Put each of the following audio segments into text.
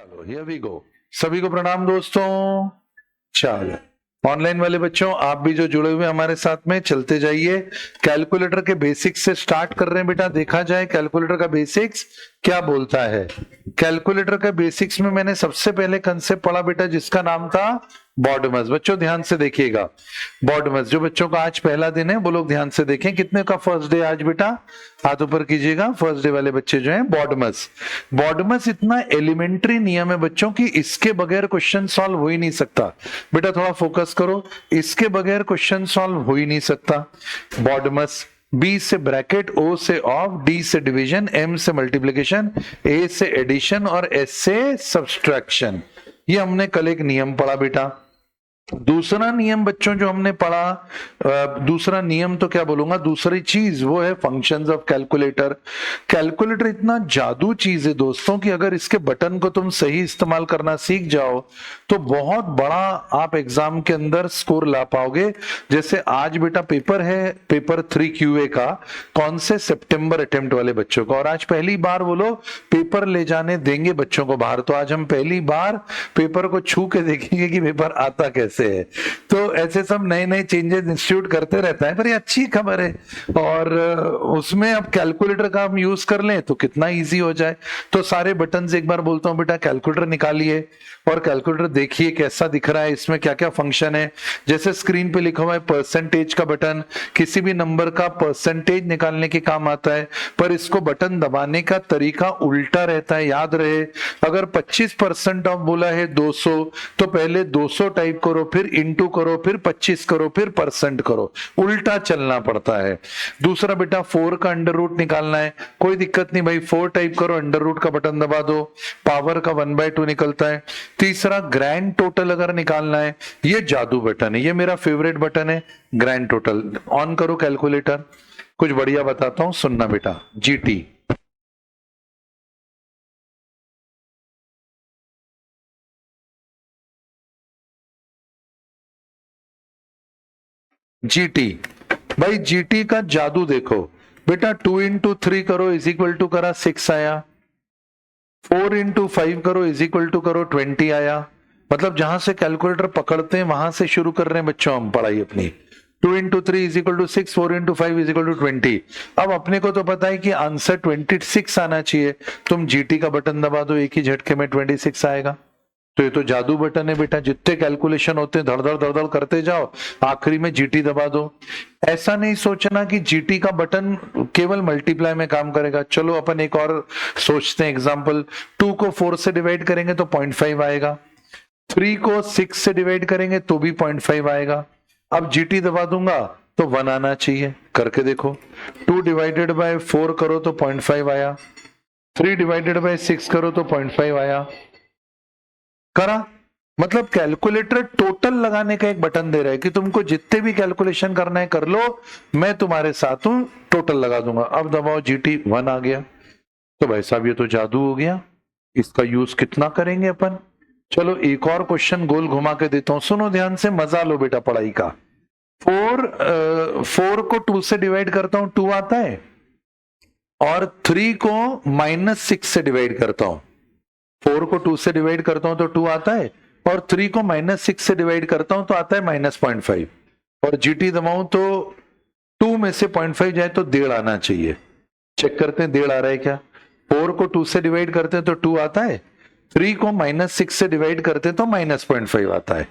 चलो here we go. सभी को प्रणाम दोस्तों। चलो ऑनलाइन वाले बच्चों, आप भी जो जुड़े हुए हमारे साथ में, चलते जाइए। कैलकुलेटर के बेसिक्स से स्टार्ट कर रहे हैं बेटा। देखा जाए कैलकुलेटर का बेसिक्स क्या बोलता है। कैलकुलेटर का बेसिक्स में मैंने सबसे पहले कंसेप्ट पढ़ा बेटा, जिसका नाम था बॉडमस। बच्चों ध्यान से देखिएगा, बॉडमस। जो बच्चों का आज पहला दिन है वो लोग ध्यान से देखें। कितने का फर्स्ट डे आज बेटा? हाथ ऊपर कीजिएगा। फर्स्ट डे वाले बच्चे जो हैं, बॉडमस। बॉडमस इतना एलिमेंट्री नियम है बच्चों की इसके बगैर क्वेश्चन सॉल्व हो ही नहीं सकता। बेटा थोड़ा फोकस करो, इसके बगैर क्वेश्चन सॉल्व हो ही नहीं सकता। बॉडमस, बी से ब्रैकेट, ओ से ऑफ, डी से डिवीजन, एम से मल्टीप्लिकेशन, ए से एडिशन और एस से सब्सट्रैक्शन। ये हमने कल एक नियम पढ़ा बेटा। दूसरा नियम बच्चों जो हमने पढ़ा, दूसरा नियम तो क्या बोलूंगा, दूसरी चीज वो है फंक्शंस ऑफ कैलकुलेटर। कैलकुलेटर इतना जादू चीज है दोस्तों कि अगर इसके बटन को तुम सही इस्तेमाल करना सीख जाओ तो बहुत बड़ा आप एग्जाम के अंदर स्कोर ला पाओगे। जैसे आज बेटा पेपर है, पेपर 3 QA का, कौन से? सितंबर अटेम्प्ट वाले बच्चों को। और आज पहली बार वो लोग पेपर ले जाने देंगे बच्चों को बाहर। तो आज हम पहली बार पेपर को छू के देखेंगे कि पेपर आता कैसे है। तो ऐसे सब नए नए चेंजेस इंस्टीट्यूट करते रहता है, पर ये अच्छी खबर है। और उसमें अब कैलकुलेटर का हम यूज कर लें तो कितना इजी हो जाए। तो सारे बटन एक बार बोलता हूं बेटा, कैलकुलेटर निकालिए और कैलकुलेटर देखिए कैसा दिख रहा है, इसमें क्या क्या फंक्शन है। जैसे स्क्रीन पे लिखा हुआ है परसेंटेज का बटन, किसी भी नंबर का परसेंटेज निकालने के काम आता है, पर इसको बटन दबाने का तरीका उल्टा रहता है, याद रहे। अगर 25% ऑफ बोला है 200, तो पहले 200 टाइप करो, फिर इंटू करो, फिर 25 करो, फिर परसेंट करो, उल्टा चलना पड़ता है। दूसरा बेटा 4 का अंडर रूट निकालना है, कोई दिक्कत नहीं भाई, 4 टाइप करो, अंडर रूट का बटन दबा दो, पावर का 1/2 निकलता है। तीसरा ग्रैंड टोटल अगर निकालना है, ये जादू बटन है, ये मेरा फेवरेट बटन है, ग्रैंड टोटल। ऑन करो कैलकुलेटर, कुछ बढ़िया बताता हूं, सुनना बेटा। जीटी, जीटी भाई, जीटी का जादू देखो बेटा। 2 इंटू 3 करो इज इक्वल टू करा 6 आया, 4 इंटू 5 करो इज इक्वल टू करो 20 आया। मतलब जहां से कैलकुलेटर पकड़ते हैं वहां से शुरू कर रहे हैं बच्चों हम पढ़ाई अपनी। 2 into 3 is equal to 6, 4 into 5 is equal to 20। अब अपने को तो पता है कि आंसर 26 आना चाहिए। तुम जीटी का बटन दबा दो, एक ही झटके में 26 आएगा। तो ये तो जादू बटन है बेटा, जितने कैलकुलेशन होते हैं धड़ धड़ करते जाओ, आखिरी में जीटी दबा दो। ऐसा नहीं सोचना कि जीटी का बटन केवल मल्टीप्लाई में काम करेगा। चलो अपन एक और सोचते हैं एग्जांपल। 2 को 4 से डिवाइड करेंगे तो 0.5 आएगा, 3 को 6 से डिवाइड करेंगे तो भी 0.5 आएगा। अब जीटी दबा दूंगा तो 1 आना चाहिए, करके देखो। 2 डिवाइडेड बाय 4 करो तो 0.5 आया, 3 डिवाइडेड बाय 6 करो तो 0.5 आया। करा मतलब कैलकुलेटर टोटल लगाने का एक बटन दे रहा है कि तुमको जितने भी कैलकुलेशन करना है कर लो, मैं तुम्हारे साथ हूं, टोटल लगा दूंगा। अब दबाओ, जीटी 1 आ गया। तो भाई साहब ये तो जादू हो गया, इसका यूज कितना करेंगे अपन। चलो एक और क्वेश्चन गोल घुमा के देता हूं, सुनो ध्यान से, मजा लो बेटा पढ़ाई का। 4 को 2 से डिवाइड करता हूं, 2 आता है, और 3 को -6 से डिवाइड करता हूं। 4 को 2 से डिवाइड करता हूं तो 2 आता है, और 3 को -6 से डिवाइड करता हूं तो आता है -0.5। और जीटी दबाऊं तो 2 में से 0.5 जाए तो 1.5 आना चाहिए। चेक करते हैं 1.5 आ रहा है क्या। 4 को 2 से डिवाइड करते हैं तो 2 आता है, 3 को -6 से डिवाइड करते हैं तो -0.5 आता है।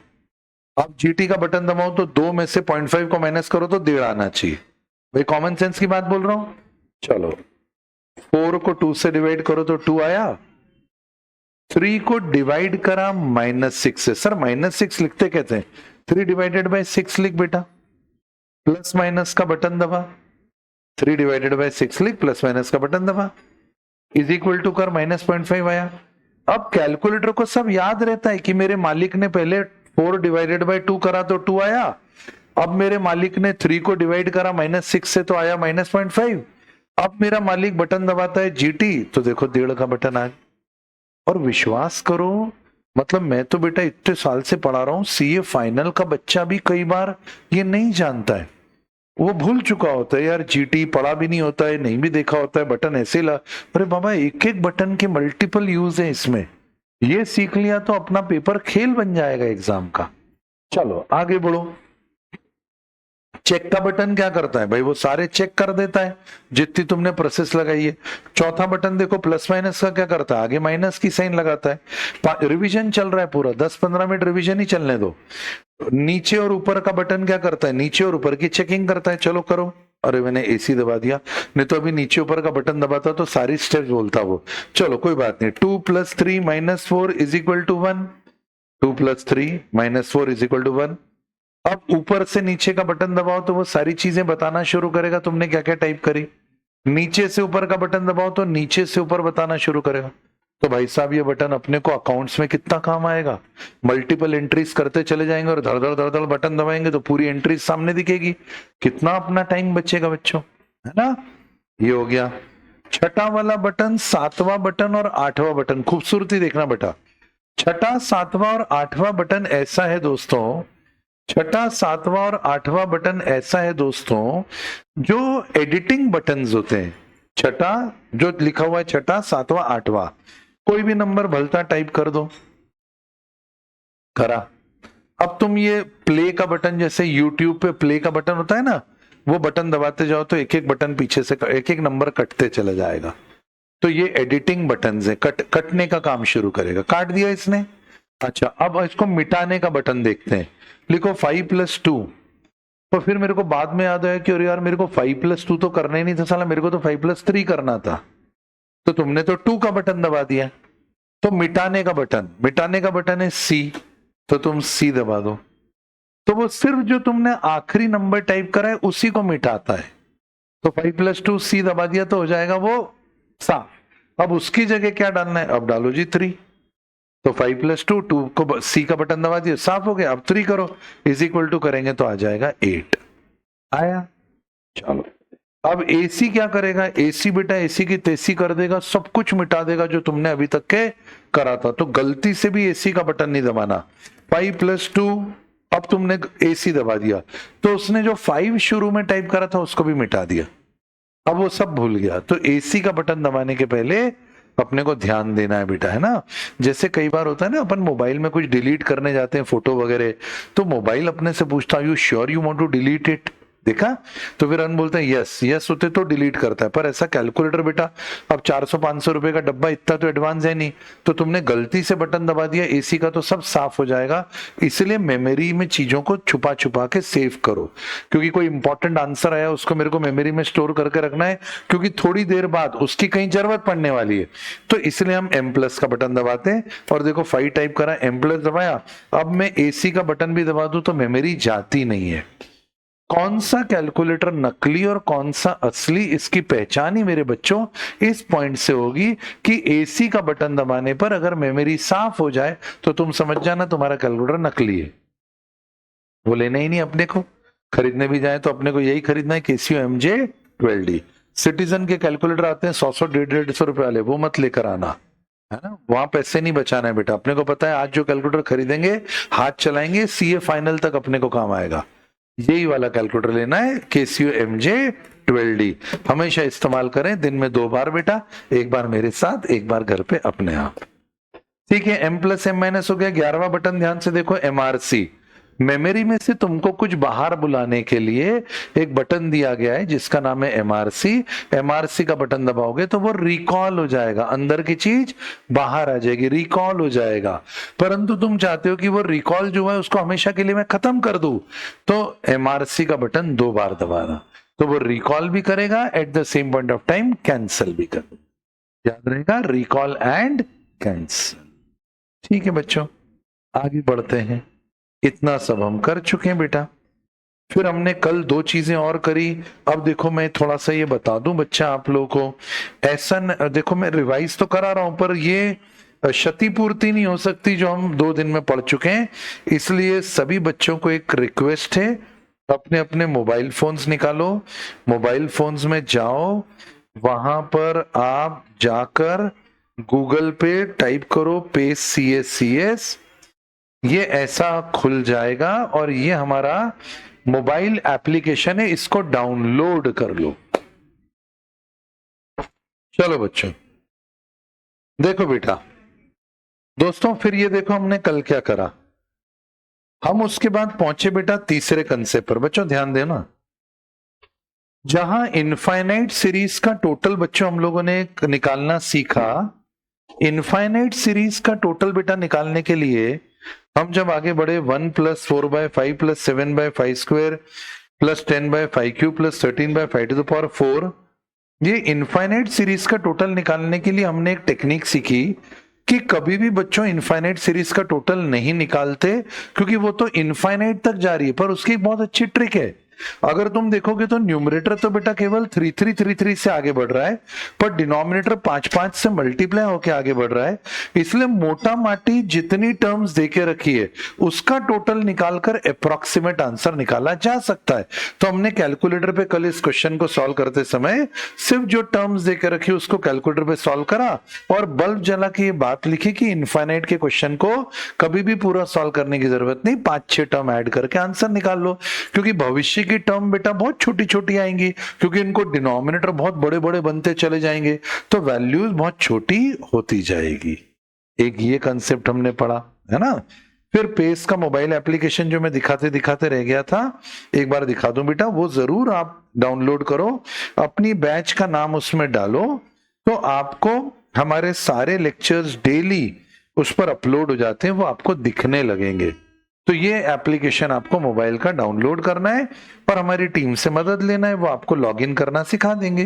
अब जीटी का बटन दबाऊं तो 2 में से 0.5 को माइनस करो तो 1.5 आना चाहिए। भाई कॉमन सेंस की बात बोल रहा हूं। चलो 4 को 2 से डिवाइड करो तो 2 आया, 3 को डिवाइड करा -6 से। सर -6 लिखते कहते हैं, 3 डिवाइडेड बाय 6 लिख बेटा, प्लस माइनस का बटन दबा, 3 डिवाइडेड बाय 6 लिख, प्लस माइनस का बटन दबा, इज इक्वल टू कर -0.5 आया। अब कैलकुलेटर को सब याद रहता है कि मेरे मालिक ने पहले 4 डिवाइडेड बाय 2 करा तो 2 आया, अब मेरे मालिक ने 3 को डिवाइड करा -6 से तो आया -0.5। अब मेरा मालिक बटन दबाता है जीटी तो देखो 1.5 का बटन आया। और विश्वास करो, मतलब मैं तो बेटा इतने साल से पढ़ा रहा हूं, सीए फाइनल का बच्चा भी कई बार ये नहीं जानता है, वो भूल चुका होता है यार, जीटी पढ़ा भी नहीं होता है, नहीं भी देखा होता है, बटन ऐसे ला। अरे बाबा एक एक बटन के मल्टीपल यूज है इसमें। ये सीख लिया तो अपना पेपर खेल बन जाएगा एग्जाम का। चलो आगे बढ़ो। चेक का बटन क्या करता है भाई, वो सारे चेक कर देता है जितनी तुमने प्रोसेस लगाई है। चौथा बटन देखो प्लस माइनस का क्या करता है, आगे माइनस की साइन लगाता है। रिवीजन चल रहा है पूरा, 10-15 मिनट रिवीजन ही चलने दो। नीचे और ऊपर का बटन क्या करता है, नीचे और ऊपर की चेकिंग करता है। चलो करो। अरे मैंने एसी दबा दिया, नहीं तो अभी नीचे ऊपर का बटन दबाता तो सारी स्टेप्स बोलता वो। चलो कोई बात नहीं। 2 + 3 - 4 = 1। 2 + 3 - 4 = 1। अब ऊपर से नीचे का बटन दबाओ तो वो सारी चीजें बताना शुरू करेगा तुमने क्या क्या टाइप करी। नीचे से ऊपर का बटन दबाओ तो नीचे से ऊपर बताना शुरू करेगा। तो भाई साहब ये बटन अपने को अकाउंट्स में कितना काम आएगा। मल्टीपल एंट्रीज करते चले जाएंगे और धड़ धड़ धड़ धड़ बटन दबाएंगे तो पूरी एंट्रीज सामने दिखेगी। कितना अपना टाइम बचेगा बच्चों, है ना। ये हो गया। छठा वाला बटन, सातवां बटन और आठवां बटन, खूबसूरती देखना बेटा। छठा, सातवां और आठवां बटन ऐसा है दोस्तों, छठा, सातवां और आठवां बटन ऐसा है दोस्तों, जो एडिटिंग बटन्स होते हैं। छठा जो लिखा हुआ है, छठा, सातवां, आठवां, कोई भी नंबर भलता टाइप कर दो, करा। अब तुम ये प्ले का बटन, जैसे यूट्यूब पे प्ले का बटन होता है ना, वो बटन दबाते जाओ तो एक एक बटन पीछे से एक एक नंबर कटते चला जाएगा। तो ये एडिटिंग बटन है, कटने का काम शुरू करेगा। काट दिया इसने। अच्छा अब इसको मिटाने का बटन देखते हैं। लिखो 5 + 2। तो फिर मेरे को बाद में याद आया कि अरे यार मेरे को 5 + 2 तो करना ही नहीं था साला, मेरे को तो 5 + 3 करना था। तो तुमने तो 2 का बटन दबा दिया। तो मिटाने का बटन, मिटाने का बटन है C, तो तुम C दबा दो। तो वो सिर्फ जो तुमने आखिरी नंबर टाइप करा है उसी को मिटाता है। तो 5 + 2 C दबा दिया तो हो जाएगा वो साफ। अब उसकी जगह क्या डालना है, अब डालो जी 3। तो 5 + 2, 2 को C का बटन दबा दिया, साफ हो गया। अब 3 करो, = करेंगे तो आ जाएगा 8। आया। चलो अब AC क्या करेगा, AC बेटा AC की तेसी कर देगा, सब कुछ मिटा देगा जो तुमने अभी तक के करा था। तो गलती से भी AC का बटन नहीं दबाना। 5 + 2, अब तुमने AC दबा दिया तो उसने जो 5 शुरू में टाइप करा था उसको भी मिटा दिया। अब वो सब भूल गया। तो AC का बटन दबाने के पहले अपने को ध्यान देना है बेटा, है ना। जैसे कई बार होता है ना, अपन मोबाइल में कुछ डिलीट करने जाते हैं फोटो वगैरह, तो मोबाइल अपने से पूछता है you sure you want to delete it. देखा, तो फिर अन बोलते हैं यस, यस होते तो डिलीट करता है। पर ऐसा कैलकुलेटर बेटा, अब 400-500 रुपए का डब्बा, इतना तो एडवांस है नहीं। तो तुमने गलती से बटन दबा दिया AC का तो सब साफ हो जाएगा। इसलिए मेमोरी में चीजों को छुपा छुपा के सेव करो, क्योंकि कोई इंपॉर्टेंट आंसर आया उसको मेरे को मेमोरी में स्टोर करके रखना है, क्योंकि थोड़ी देर बाद उसकी कहीं जरूरत पड़ने वाली है। तो इसलिए हम M+ का बटन दबाते हैं। और देखो 5 टाइप करा, M+ दबाया। अब मैं AC का बटन भी दबा दूं तो मेमोरी जाती नहीं है। कौन सा कैलकुलेटर नकली और कौन सा असली, इसकी पहचान ही मेरे बच्चों इस पॉइंट से होगी कि AC का बटन दबाने पर अगर मेमोरी साफ हो जाए तो तुम समझ जाना तुम्हारा कैलकुलेटर नकली है। वो लेना ही नहीं अपने को। खरीदने भी जाए तो अपने को यही खरीदना है, Casio MJ12D। सिटीजन के कैलकुलेटर आते हैं 100-100, 150-150 रुपए वाले, वो मत लेकर आना, है ना। वहां पैसे नहीं बचाना है बेटा। अपने को पता है आज जो कैलकुलेटर खरीदेंगे, हाथ चलाएंगे, CA फाइनल तक अपने को काम आएगा। यही वाला कैलकुलेटर लेना है, Casio MJ12D। हमेशा इस्तेमाल करें दिन में 2 बार बेटा, एक बार मेरे साथ, एक बार घर पे अपने आप। ठीक है, M+ M- हो गया। 11वां बटन ध्यान से देखो, MRC। मेमोरी में से तुमको कुछ बाहर बुलाने के लिए एक बटन दिया गया है जिसका नाम है MRC। MRC का बटन दबाओगे तो वो रिकॉल हो जाएगा, अंदर की चीज बाहर आ जाएगी, रिकॉल हो जाएगा। परंतु तुम चाहते हो कि वो रिकॉल जो है उसको हमेशा के लिए मैं खत्म कर दूं, तो MRC का बटन 2 बार दबाना, तो वो रिकॉल भी करेगा, at the same point of time cancel भी कर। याद रहेगा, रिकॉल एंड कैंसिल। ठीक है बच्चों, आगे बढ़ते हैं। इतना सब हम कर चुके हैं बेटा। फिर हमने कल 2 चीजें और करी। अब देखो मैं थोड़ा सा ये बता दूं बच्चा आप लोगों को, ऐसा देखो मैं रिवाइज तो करा रहा हूं पर ये क्षतिपूर्ति नहीं हो सकती जो हम 2 दिन में पढ़ चुके हैं। इसलिए सभी बच्चों को एक रिक्वेस्ट है, अपने अपने मोबाइल फोन्स निकालो, मोबाइल फोन्स में जाओ, वहां पर आप जाकर गूगल पे टाइप करो पेज CS, ये ऐसा खुल जाएगा और ये हमारा मोबाइल एप्लीकेशन है, इसको डाउनलोड कर लो। चलो बच्चों देखो बेटा, दोस्तों फिर ये देखो हमने कल क्या करा, हम उसके बाद पहुंचे बेटा तीसरे कंसेप्ट पर। बच्चों ध्यान देना, जहां इनफाइनाइट सीरीज का टोटल बच्चों हम लोगों ने निकालना सीखा, इनफाइनाइट सीरीज का टोटल बेटा निकालने के लिए हम जब आगे बढ़े 1 + 4/5 + 7/5 स्क्वायर प्लस 10/5 क्यूब प्लस 13/5⁴, ये इनफाइनाइट सीरीज का टोटल निकालने के लिए हमने एक टेक्निक सीखी कि कभी भी बच्चों इनफाइनाइट सीरीज का टोटल नहीं निकालते, क्योंकि वो तो इनफाइनाइट तक जा रही है। पर उसकी एक बहुत अच्छी ट्रिक है, अगर तुम देखोगे तो न्यूमरेटर तो बेटा केवल 3 से आगे बढ़ रहा है, पर डिनोमिनेटर 5 से मल्टीप्लाई होकर आगे बढ़ रहा है। इसलिए मोटा माटी जितनी टर्म्स देके रखी है उसका टोटल निकालकर अप्रोक्सीमेट आंसर निकाला जा सकता है। तो हमने कैलकुलेटर पे कल इस क्वेश्चन को सॉल्व करते समय सिर्फ जो टर्म्स देके रखी उसको कैलकुलेटर पे सॉल्व करा और बल्ब जला के ये बात लिखी कि इनफाइनाइट के क्वेश्चन को कभी भी पूरा सॉल्व करने की जरूरत नहीं, 5-6 टर्म ऐड करके आंसर निकाल लो, क्योंकि भविष्य की टर्म बेटा बहुत छोटी छोटी आएंगी, क्योंकि इनको डिनोमिनेटर बहुत बड़े बड़े बनते चले जाएंगे, तो वैल्यूज बहुत छोटी होती जाएगी। एक ये कंसेप्ट हमने पढ़ा है ना। फिर पेस का मोबाइल एप्लीकेशन जो मैं दिखाते दिखाते रह गया था, एक बार दिखा दूं बेटा, वो जरूर आप डाउनलोड करो, अपनी बैच का नाम उसमें डालो, तो आपको हमारे सारे लेक्चर्स डेली उस पर अपलोड हो जाते हैं, वो आपको दिखने लगेंगे। तो ये एप्लीकेशन आपको मोबाइल का डाउनलोड करना है, पर हमारी टीम से मदद लेना है, वो आपको लॉगिन करना सिखा देंगे।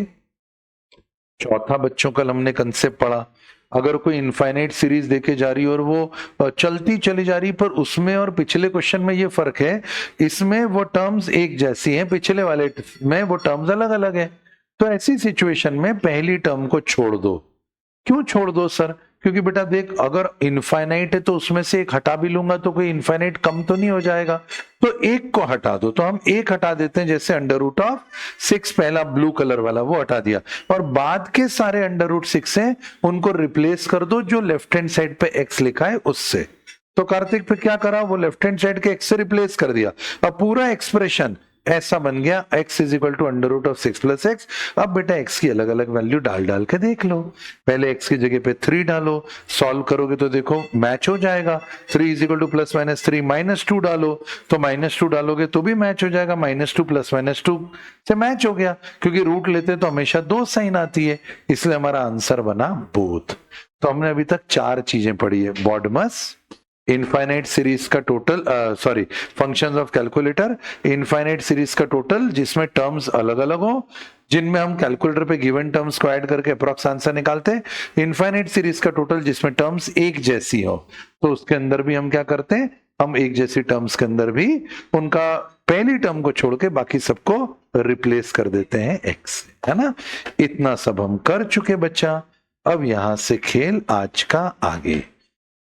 चौथा बच्चों कल हमने कंसेप्ट पढ़ा, अगर कोई इनफाइनाइट सीरीज देके जा रही है और वो चलती चली जा रही, पर उसमें और पिछले क्वेश्चन में ये फर्क है, इसमें वो टर्म्स एक जैसी हैं, पिछले वाले में वो टर्म्स अलग अलग है। तो ऐसी सिचुएशन में पहली टर्म को छोड़ दो। क्यों छोड़ दो सर? क्योंकि बेटा देख, अगर इनफाइनाइट है तो उसमें से एक हटा भी लूंगा तो कोई इनफाइनाइट कम तो नहीं हो जाएगा, तो एक को हटा दो। तो हम एक हटा देते हैं, जैसे √6 पहला ब्लू कलर वाला वो हटा दिया, और बाद के सारे √6 हैं उनको रिप्लेस कर दो जो लेफ्ट हैंड साइड पे x लिखा है उससे। तो कार्तिक पे क्या करा, वो लेफ्ट हैंड साइड के x से रिप्लेस कर दिया। अब पूरा एक्सप्रेशन ऐसा बन गया, x = √6 + x। अब बेटा x की अलग अलग वैल्यू डाल डाल के देख लो, पहले x की जगह पे 3 डालो, सॉल्व करोगे तो देखो मैच हो जाएगा। 3 = +-3 -2 डालो, तो -2 डालोगे तो भी मैच हो जाएगा, -2 + -2 से मैच हो गया, क्योंकि रूट लेते तो हमेशा 2 साइन आती है, इसलिए हमारा आंसर बना बोथ। तो हमने अभी तक 4 चीजें पढ़ी है, बॉडमस, इनफाइनाइट सीरीज का total, sorry functions of calculator, infinite series का टोटल जिसमें टर्म्स अलग अलग हो, जिनमें हम कैलकुलेटर पे गिवन टर्म्स को ऐड करके अप्रॉक्स आंसर निकालते हैं, इनफाइनाइट सीरीज का टोटल जिसमें टर्म्स एक जैसी हो, तो उसके अंदर भी हम क्या करते हैं, हम एक जैसी टर्म्स के अंदर भी उनका पहली टर्म को छोड़ के बाकी सबको रिप्लेस कर देते हैं x, है ना। इतना सब हम कर चुके बच्चा, अब यहां से खेल आज का आगे।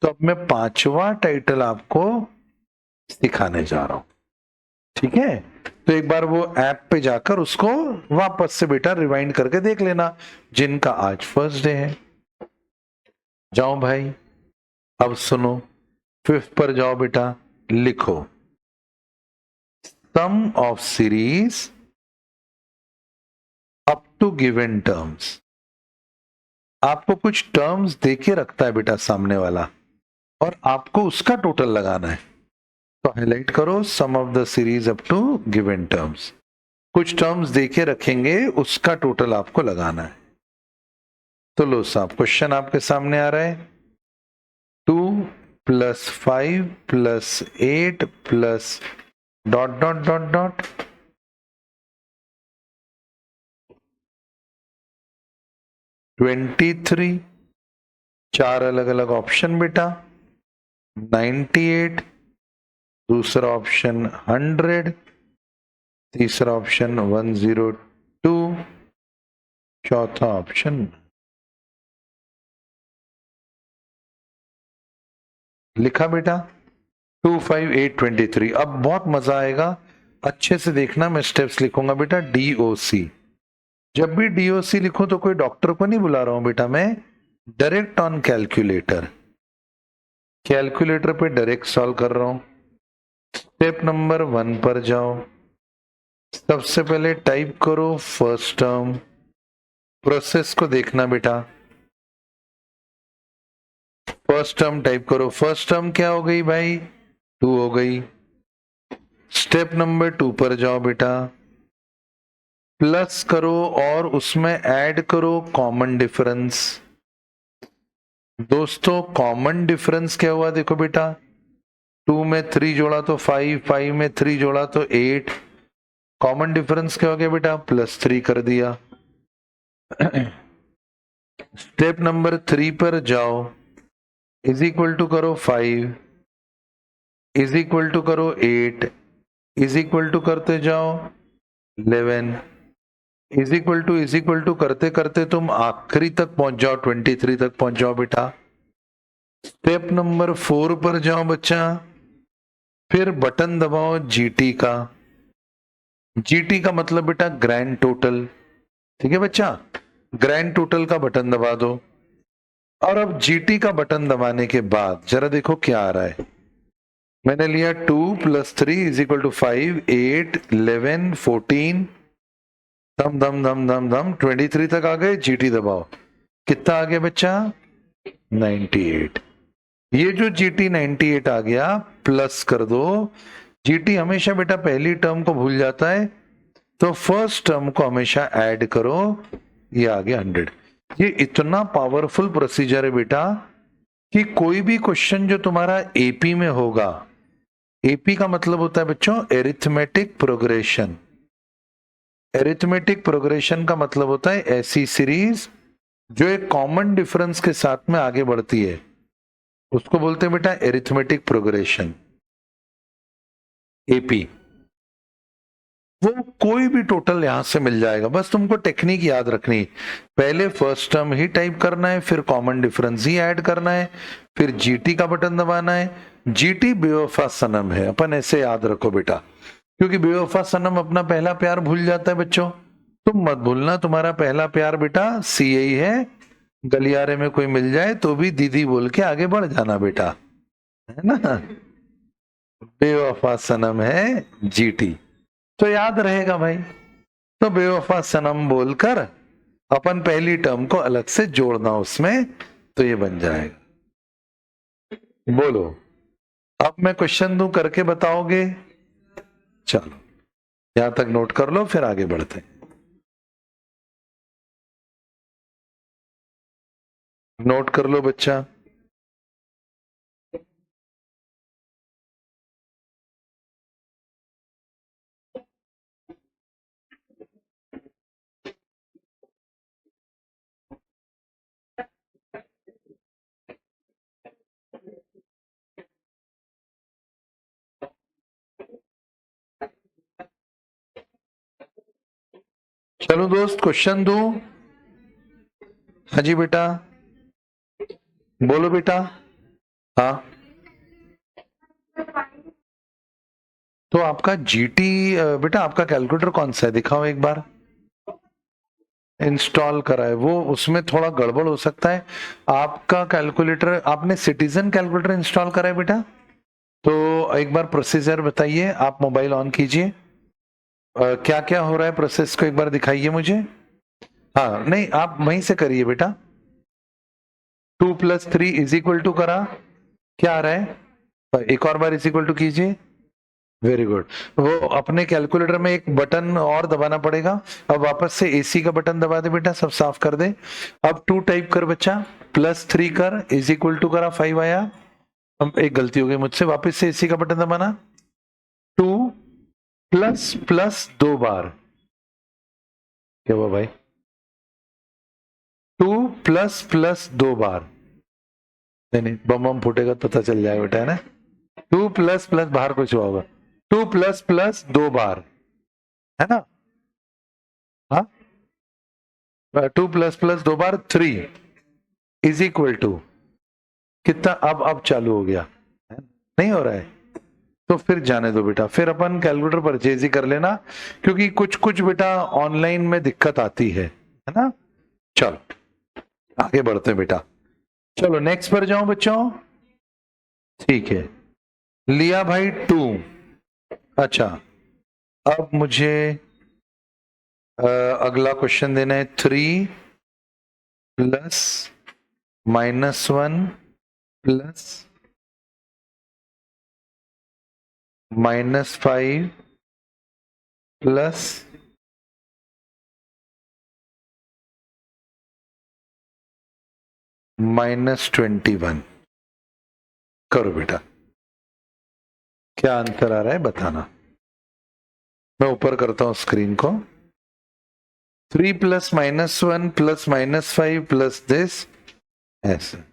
तो अब मैं 5वां टाइटल आपको सिखाने जा रहा हूं, ठीक है। तो एक बार वो ऐप पे जाकर उसको वापस से बेटा रिवाइंड करके देख लेना, जिनका आज फर्स्ट डे है। जाओ भाई, अब सुनो, 5th पर जाओ बेटा, लिखो sum of series up to given terms. आपको कुछ टर्म्स देके रखता है बेटा सामने वाला, और आपको उसका टोटल लगाना है। तो हाईलाइट करो sum of the series up to given terms. कुछ टर्म्स देके रखेंगे, उसका टोटल आपको लगाना है। तो लो साहब, क्वेश्चन आपके सामने आ रहा है, 2 + 5 + 8 + ... 23, 4 अलग अलग ऑप्शन बेटा, 98, दूसरा ऑप्शन 100, तीसरा ऑप्शन 102, चौथा ऑप्शन लिखा बेटा 2, 5, 8, 23। अब बहुत मजा आएगा, अच्छे से देखना, मैं स्टेप्स लिखूंगा बेटा। DOC, जब भी DOC लिखूं तो कोई डॉक्टर को नहीं बुला रहा हूं बेटा, मैं डायरेक्ट ऑन कैलकुलेटर, कैलकुलेटर पे डायरेक्ट सॉल्व कर रहा हूं। स्टेप नंबर 1 पर जाओ, सबसे पहले टाइप करो फर्स्ट टर्म, प्रोसेस को देखना बेटा। फर्स्ट टर्म टाइप करो, फर्स्ट टर्म क्या हो गई भाई, 2 हो गई। स्टेप नंबर 2 पर जाओ बेटा, प्लस करो और उसमें ऐड करो कॉमन डिफरेंस। दोस्तों कॉमन डिफरेंस क्या हुआ देखो बेटा, 2 में 3 जोड़ा तो 5, 5 में 3 जोड़ा तो 8, कॉमन डिफरेंस क्या हो गया बेटा, +3 कर दिया। स्टेप नंबर 3 पर जाओ, इज इक्वल टू करो 5, इज इक्वल टू करो 8, इज इक्वल टू करते जाओ 11, इज इक्वल टू करते करते तुम आखिरी तक पहुंच जाओ, 23 तक पहुंच जाओ बेटा। स्टेप नंबर 4 पर जाओ बच्चा, फिर बटन दबाओ जीटी का। जीटी का मतलब बेटा ग्रैंड टोटल, ठीक है बच्चा, ग्रैंड टोटल का बटन दबा दो। और अब जीटी का बटन दबाने के बाद जरा देखो क्या आ रहा है। मैंने लिया 2 + 3 = 5, 8, 11, 14, दम दम दम दम दम 23 तक आ गए, जीटी दबाओ, कितना आ गया बच्चा, 98। ये जो जीटी 98 आ गया, प्लस कर दो। जीटी हमेशा बेटा पहली टर्म को भूल जाता है, तो फर्स्ट टर्म को हमेशा ऐड करो, ये आ गया 100। ये इतना पावरफुल प्रोसीजर है बेटा कि कोई भी क्वेश्चन जो तुम्हारा एपी में होगा, एपी का मतलब होता है बच्चों एरिथमेटिक प्रोग्रेशन। एरिथमेटिक प्रोग्रेशन का मतलब होता है ऐसी सीरीज जो एक कॉमन डिफरेंस के साथ में आगे बढ़ती है, उसको बोलते हैं बेटा एरिथमेटिक प्रोग्रेशन, एपी। वो कोई भी टोटल यहां से मिल जाएगा, बस तुमको टेक्निक याद रखनी, पहले फर्स्ट टर्म ही टाइप करना है, फिर कॉमन डिफरेंस ही ऐड करना है, फिर जीटी का बटन दबाना है। जीटी बेवफा सनम है, अपन ऐसे याद रखो बेटा, क्योंकि बेवफा सनम अपना पहला प्यार भूल जाता है बच्चों। तुम मत भूलना, तुम्हारा पहला प्यार बेटा सीए ही है, गलियारे में कोई मिल जाए तो भी दीदी बोल के आगे बढ़ जाना बेटा, है ना। बेवफा सनम है जीटी, तो याद रहेगा भाई। तो बेवफा सनम बोलकर अपन पहली टर्म को अलग से जोड़ना उसमें, तो ये बन जाएगा। बोलो, अब मैं क्वेश्चन दूं, करके बताओगे? चलो यहां तक नोट कर लो, फिर आगे बढ़ते हैं। नोट कर लो बच्चा। चलो दोस्त क्वेश्चन दूं? हाँ जी बेटा, बोलो बेटा। हाँ, तो आपका जीटी बेटा, आपका कैलकुलेटर कौन सा है, दिखाओ एक बार। इंस्टॉल करा है वो, उसमें थोड़ा गड़बड़ हो सकता है। आपका कैलकुलेटर, आपने सिटीजन कैलकुलेटर इंस्टॉल करा है बेटा? तो एक बार प्रोसीजर बताइए, आप मोबाइल ऑन कीजिए, क्या क्या हो रहा है प्रोसेस को एक बार दिखाइए मुझे। हाँ नहीं, आप वहीं से करिए बेटा। 2 + 3 = करा, क्या आ रहा है, एक और बार = कीजिए, वेरी गुड। वो अपने कैलकुलेटर में एक बटन और दबाना पड़ेगा, अब वापस से एसी का बटन दबा दे बेटा, सब साफ कर दे। अब 2 टाइप कर बच्चा, +3 कर, = करा, 5 आया। अब एक गलती हो गई मुझसे, वापस से एसी का बटन दबाना, 2 ++ 2 बार, क्या हुआ भाई, 2 ++ 2 बार, नहीं नहीं बम बम फूटेगा तो पता चल जाएगा बेटा, है ना। 2 ++ बाहर कुछ हुआ होगा, 2 ++ 2 बार, है ना। हाँ, 2 ++ 2 बार 3 = कितना, अब चालू हो गया, नहीं हो रहा है तो फिर जाने दो बेटा, फिर अपन कैलकुलेटर परचेज ही कर लेना, क्योंकि कुछ कुछ बेटा ऑनलाइन में दिक्कत आती है ना। चलो आगे बढ़ते हैं बेटा, चलो नेक्स्ट पर जाओ बच्चों। ठीक है, लिया भाई 2। अच्छा, अब मुझे अगला क्वेश्चन देना है, 3 + -1 प्लस -5 प्लस -21। करो बेटा, क्या आंसर आ रहा है बताना। मैं ऊपर करता हूं स्क्रीन को। 3 प्लस -1 प्लस -5 प्लस दिस, ऐसे।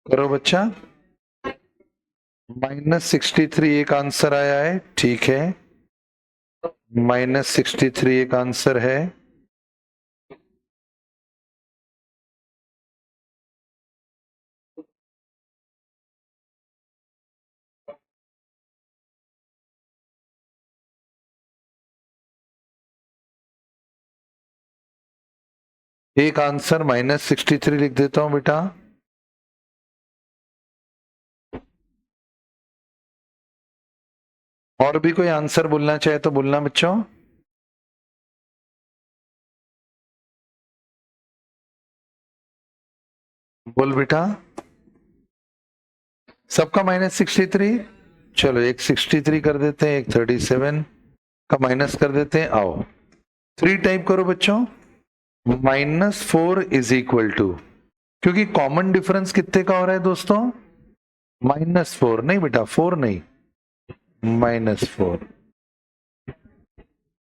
करो बच्चा। -63 एक आंसर आया है, ठीक है। -63 एक आंसर है। एक आंसर -63 लिख देता हूं बेटा। और भी कोई आंसर बोलना चाहे तो बोलना बच्चों। बोल बेटा। सबका -63। चलो एक 63 कर देते हैं, एक 37 का माइनस कर देते हैं। आओ 3 टाइप करो बच्चों। -4 इज इक्वल टू, क्योंकि कॉमन डिफरेंस कितने का हो रहा है दोस्तों? -4 नहीं बेटा, 4 नहीं, -4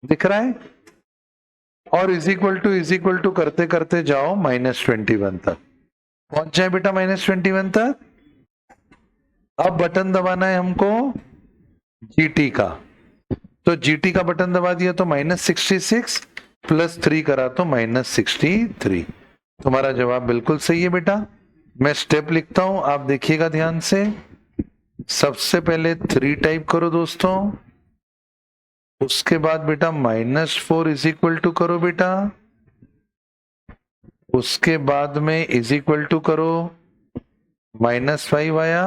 दिख रहा है। और इज इक्वल टू करते करते जाओ -21 तक, पहुंच जाए बेटा -21 तक। अब बटन दबाना है हमको जीटी का, तो जीटी का बटन दबा दिया तो -66 प्लस 3 करा तो -63। तुम्हारा जवाब बिल्कुल सही है बेटा। मैं स्टेप लिखता हूं, आप देखिएगा ध्यान से। सबसे पहले 3 टाइप करो दोस्तों, उसके बाद बेटा -4 इज इक्वल टू करो बेटा, उसके बाद में इज इक्वल टू करो, -5 आया,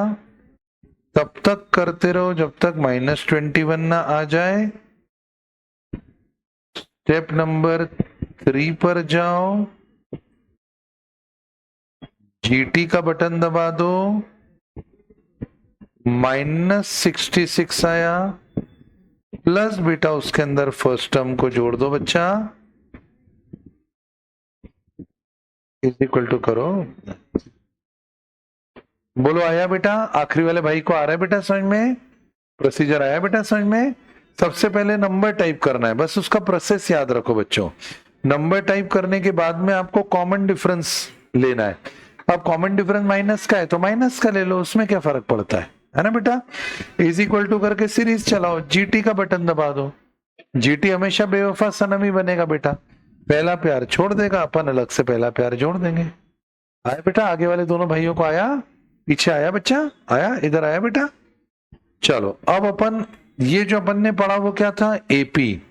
तब तक करते रहो जब तक -21 ना आ जाए। स्टेप नंबर 3 पर जाओ, जीटी का बटन दबा दो, -66 आया, प्लस बेटा उसके अंदर फर्स्ट टर्म को जोड़ दो बच्चा, इज इक्वल टू करो। बोलो आया बेटा? आखिरी वाले भाई को आ रहा है बेटा समझ में? प्रोसीजर आया बेटा समझ में? सबसे पहले नंबर टाइप करना है, बस उसका प्रोसेस याद रखो बच्चों। नंबर टाइप करने के बाद में आपको कॉमन डिफरेंस लेना है। अब कॉमन डिफरेंस माइनस का है तो माइनस का ले लो, उसमें क्या फर्क पड़ता है ना बेटा। इज इक्वल टू करके सीरीज चलाओ, जीटी का बटन दबा दो। जीटी हमेशा बेवफा सनम ही बनेगा बेटा, पहला प्यार छोड़ देगा, अपन अलग से पहला प्यार जोड़ देंगे। आया बेटा? आगे वाले दोनों भाइयों को आया? पीछे आया बच्चा? आया? इधर आया बेटा? चलो अब अपन, ये जो अपन ने पढ़ा वो क्या था? एपी।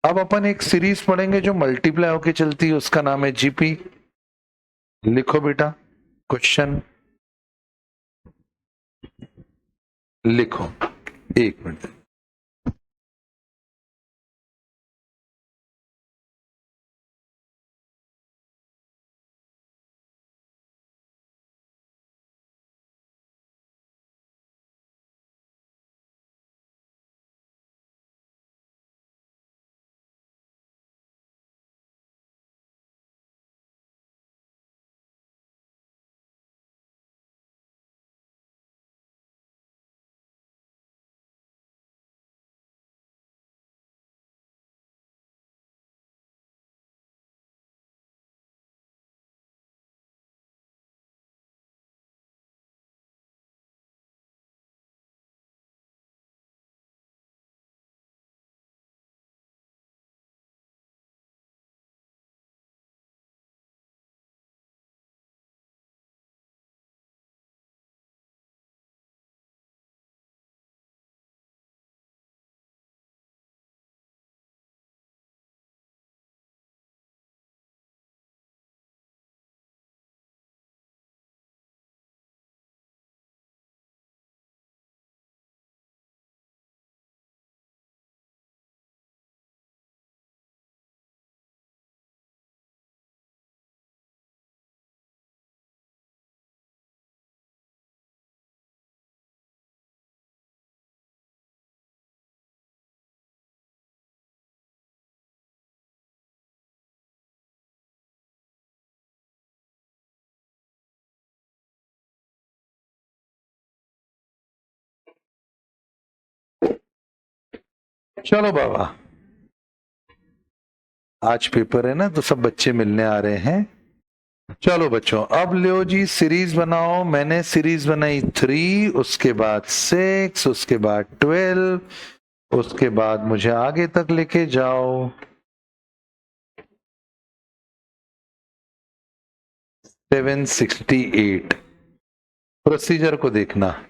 अब अपन एक सीरीज पढ़ेंगे जो मल्टीप्लाई होके चलती है, उसका नाम है जीपी। लिखो बेटा क्वेश्चन, लिखो, एक मिनट। चलो बाबा, आज पेपर है ना तो सब बच्चे मिलने आ रहे हैं। चलो बच्चों, अब लो जी सीरीज बनाओ। मैंने सीरीज बनाई 3, उसके बाद 6, उसके बाद 12, उसके बाद मुझे आगे तक लेके जाओ। 768। प्रोसीजर को देखना,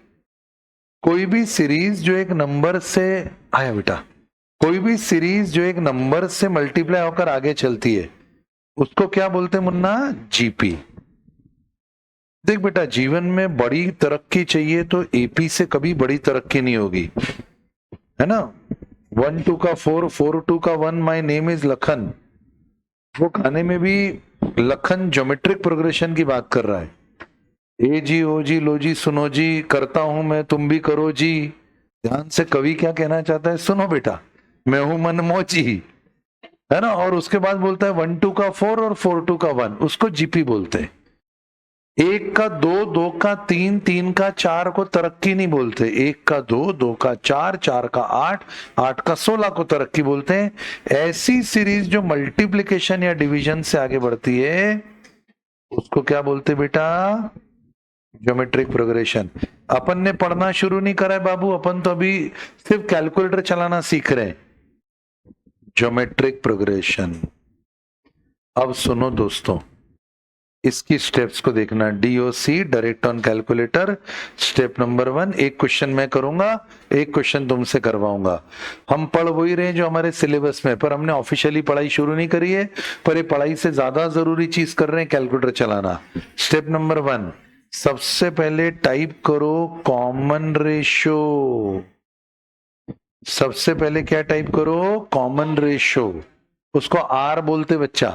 कोई भी सीरीज जो एक नंबर से आया बेटा, कोई भी सीरीज जो एक नंबर से मल्टीप्लाई होकर आगे चलती है उसको क्या बोलते हैं मुन्ना? जीपी। देख बेटा, जीवन में बड़ी तरक्की चाहिए तो एपी से कभी बड़ी तरक्की नहीं होगी, है ना। 1 2 का 4, 4 2 का 1, माई नेम इज लखन। वो गाने में भी लखन ज्योमेट्रिक प्रोग्रेशन की बात कर रहा है। ए जी, ओ जी, लो जी, सुनो जी, करता हूं मैं तुम भी करो जी। ध्यान से कवि क्या कहना चाहता है, सुनो बेटा, मैं हूं मनमोजी, है ना। और उसके बाद बोलता है 1 2 का 4 और 4 2 का 1, उसको जीपी बोलते हैं। 1 का 2, 2 का 3, 3 का 4 को तरक्की नहीं बोलते। 1 का 2, 2 का 4, 4 का 8, 8 का 16 को तरक्की बोलते हैं। ऐसी सीरीज जो मल्टीप्लिकेशन या डिवीजन से आगे बढ़ती है उसको क्या बोलते बेटा? Geometric progression. अपन ने पढ़ना शुरू नहीं करा है बाबू, अपन तो अभी सिर्फ कैलकुलेटर चलाना सीख रहे हैं। Geometric progression. अब सुनो दोस्तों, इसकी स्टेप्स को देखना। DOC, direct on calculator, step number 1। एक क्वेश्चन मैं करूंगा, एक क्वेश्चन तुमसे करवाऊंगा। हम पढ़ वही रहे जो हमारे सिलेबस में, पर हमने ऑफिशियली पढ़ाई शुरू नहीं करी है। पर ये पढ़ाई से ज्यादा जरूरी चीज कर रहे हैं, कैलकुलेटर चलाना। स्टेप नंबर 1, सबसे पहले टाइप करो कॉमन रेशो। सबसे पहले क्या टाइप करो? Common ratio. उसको आर बोलते बच्चा।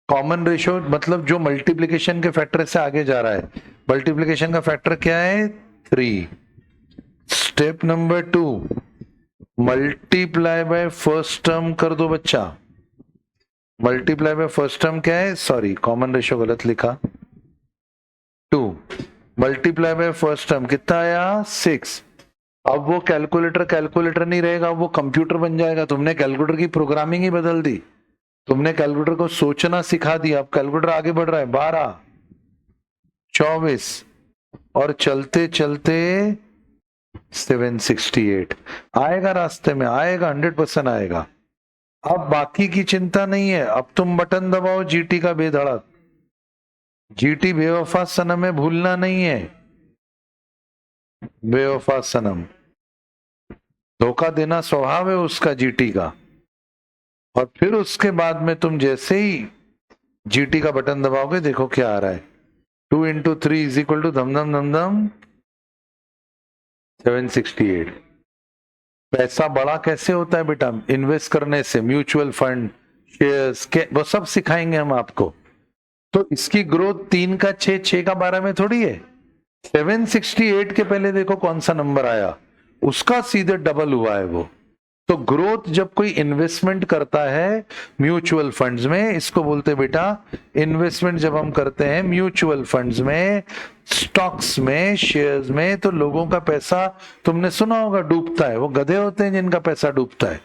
कॉमन रेशो मतलब जो मल्टीप्लिकेशन के फैक्टर से आगे जा रहा है। मल्टीप्लिकेशन का फैक्टर क्या है? 3। Step number 2, multiply by first term कर दो बच्चा। मल्टीप्लाई बाय फर्स्ट टर्म क्या है? सॉरी, कॉमन रेशो गलत लिखा। 2 मल्टीप्लाई बाय फर्स्ट टर्म कितना आया? 6। अब वो कैलकुलेटर नहीं रहेगा, वो कंप्यूटर बन जाएगा। तुमने कैलकुलेटर की प्रोग्रामिंग ही बदल दी, तुमने कैलकुलेटर को सोचना सिखा दिया। अब कैलकुलेटर आगे बढ़ रहा है। 12, 24 और चलते चलते 768 आएगा, रास्ते में आएगा, 100% आएगा। अब बाकी की चिंता नहीं है, अब तुम बटन दबाओ जीटी का बेधड़क। जीटी बेवफा सनम है, भूलना नहीं है। बेवफा सनम, धोखा देना स्वभाव है उसका, जीटी का। और फिर उसके बाद में तुम जैसे ही जीटी का बटन दबाओगे, देखो क्या आ रहा है। 2 × 3 = धम धम धम धम 768। पैसा बड़ा कैसे होता है बेटा? इन्वेस्ट करने से। म्यूचुअल फंड, शेयर्स के, वो सब सिखाएंगे हम आपको। तो इसकी ग्रोथ 3 का 6, 6 का 12 में थोड़ी है। 768 के पहले देखो कौन सा नंबर आया, उसका सीधे डबल हुआ है वो। तो ग्रोथ जब कोई इन्वेस्टमेंट करता है म्यूचुअल फंड्स में, इसको बोलते बेटा इन्वेस्टमेंट। जब हम करते हैं म्यूचुअल फंड्स में, स्टॉक्स में, शेयर्स में, तो लोगों का पैसा तुमने सुना होगा डूबता है। वो गधे होते हैं जिनका पैसा डूबता है।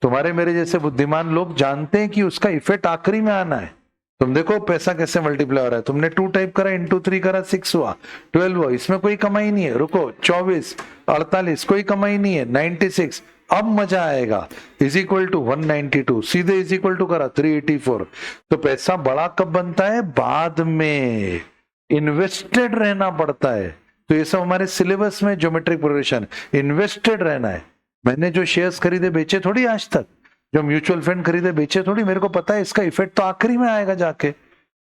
तुम्हारे मेरे जैसे बुद्धिमान लोग जानते हैं कि उसका इफेक्ट आखिरी में आना है। तुम देखो पैसा कैसे मल्टीप्लाई हो रहा है। तुमने 2 टाइप करा, × 3 करा, 6 हुआ, 12 हुआ, इसमें कोई कमाई नहीं है। रुको, 24, 48, कोई कमाई नहीं है, 96। अब मजा आएगा। = 192, सीधे = करा 384। तो पैसा बड़ा कब बनता है? बाद में। इन्वेस्टेड रहना पड़ता है। तो ये सब हमारे सिलेबस में ज्योमेट्रिक प्रोग्रेशन, इन्वेस्टेड रहना है। मैंने जो शेयर्स खरीदे बेचे थोड़ी आज तक, जो म्यूचुअल फंड खरीदे बेचे थोड़ी। मेरे को पता है इसका इफेक्ट तो आखिरी में आएगा जाके।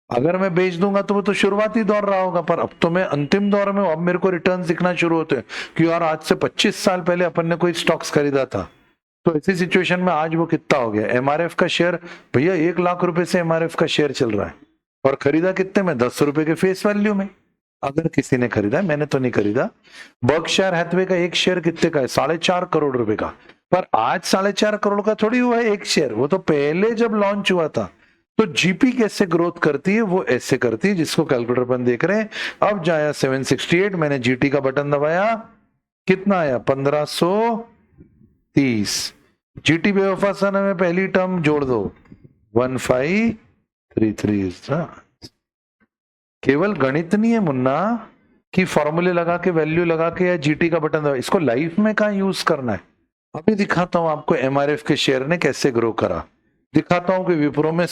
अगर मैं बेच दूंगा तो वो तो शुरुआती दौर रहा होगा, पर अब तो मैं अंतिम दौर में हूं। अब मेरे को रिटर्न दिखना शुरू होते हैं कि यार आज से 25 साल पहले अपन ने कोई स्टॉक्स खरीदा था, तो ऐसी सिचुएशन में आज वो कितना हो गया। एमआरएफ का शेयर भैया 1 लाख रुपए से एमआरएफ का शेयर चल रहा है, और खरीदा कितने में? 10 रुपए के फेस वैल्यू में। अगर किसी ने खरीदा, मैंने तो नहीं खरीदा। बर्कशायर हैथवे का एक शेयर कितने का है? 4.5 करोड़ रुपए का। पर आज 4.5 करोड़ का थोड़ी हुआ है एक शेयर, वो तो पहले जब लॉन्च हुआ था। तो जीपी कैसे ग्रोथ करती है? वो ऐसे करती है, जिसको कैलकुलेटर पर देख रहे हैं। अब जाया 768, मैंने जीटी का बटन दबाया, कितना आया? 1530। जीटी बेवफा सनम में पहली टर्म जोड़ दो 1533। केवल गणित नहीं है मुन्ना कि फॉर्मूले लगा के वैल्यू लगा के या जीटी का बटन दबा, इसको लाइफ में कहाँ यूज करना है। अभी दिखाता हूं आपको एमआरएफ के शेयर ने कैसे ग्रो करा। दिखाता हूं कि विप्रो में